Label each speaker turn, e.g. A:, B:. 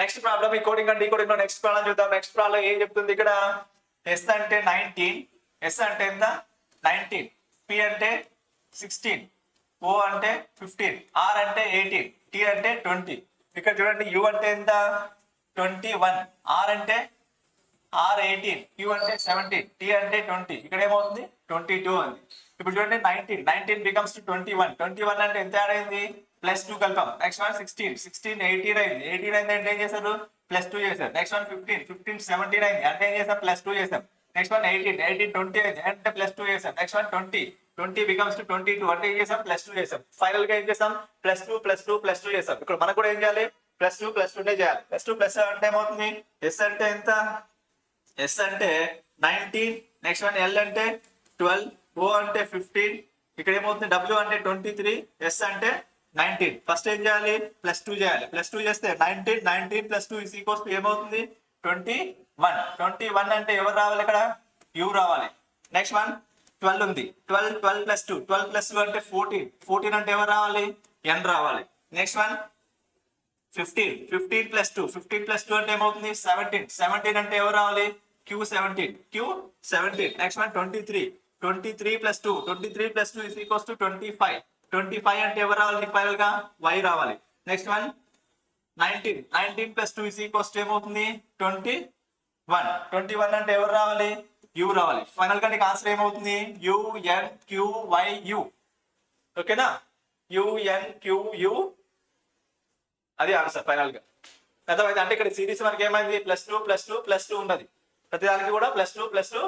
A: Next problem ఈ coding and decoding లో next problem చూద్దాం. నెక్స్ట్ ప్రాబ్లం ఏం చెప్తుంది ఇక్కడ? ఎస్ అంటే 19, ఎస్ అంటే ఎంత 19, పి అంటే 16, ఓ అంటే 15, ఆర్ అంటే 18, టి అంటే 20. ఇక్కడ చూడండి యు అంటే ఎంత 21, ఆర్ అంటే ఆర్ 18, క్యూ అంటే 17, టీ అంటే 20. ఇక్కడ ఏమవుతుంది 22 ఉంది. ఇప్పుడు చూడండి 19 బికమ్స్ 21 అంటే ఎంత యాడ్ అయింది +2 కలిపాం. నెక్స్ట్ వన్ 16 18 అయింది. 18 అయింది అంటే ఏం చేశారు +2 చేశారు. నెక్స్ట్ వన్ 15 17 అయింది అంటే ఏం చేసాం +2 చేసాం. నెక్స్ట్ వన్ 18 20 అయింది అంటే +2 చేసాం. నెక్స్ట్ వన్ 20 బికమ్స్ 22 అంటే ఏం చేసాం +2 చేసాం. ఫైనల్ గా ఏం చేసాం +2 చేసాం. ఇక్కడ మనకు కూడా ఏం చేయాలి +2 చేయాలి. +2 అంటే ఏమవుతుంది ఎస్ అంటే ఎంత ఎస్ అంటే 19, నెక్స్ట్ వన్ ఎల్ అంటే 12, ఓ అంటే 15, ఇక్కడ ఏమవుతుంది డబ్ల్యూ అంటే 23, ఎస్ అంటే 19. ఫస్ట్ ఏం చేయాలి +2 చేయాలి. +2 చేస్తే 19 +2 ఇస్ ఈక్వల్స్ టు ఏమవుతుంది 21 అంటే ఎవరు రావాలి ఇక్కడ యూ రావాలి. నెక్స్ట్ వన్ 12 ఉంది. 12 + 2 అంటే 14 అంటే ఎవరు రావాలి ఎన్ రావాలి. నెక్స్ట్ వన్ 15 + 2 అంటే ఏమవుతుంది 17 అంటే ఎవరు రావాలి Q17. Next one 23 + 2 is equals to 25 అంటే ఎవరు రావాలి ఫైనల్ గా y రావాలి. Next one 19 + 2 is equals to ఏమవుతుంది 21 అంటే ఎవరు రావాలి u రావాలి. ఫైనల్ గా నీకు ఆన్సర్ ఏమవుతుంది UNQYU. ఓకేనా UNQU అది ఆన్సర్ ఫైనల్ గా. అర్థమైంది అంటే ఇక్కడ సిరీస్ మనకి ఏమైంది +2 ఉన్నది. ప్రతి దానికి కూడా +2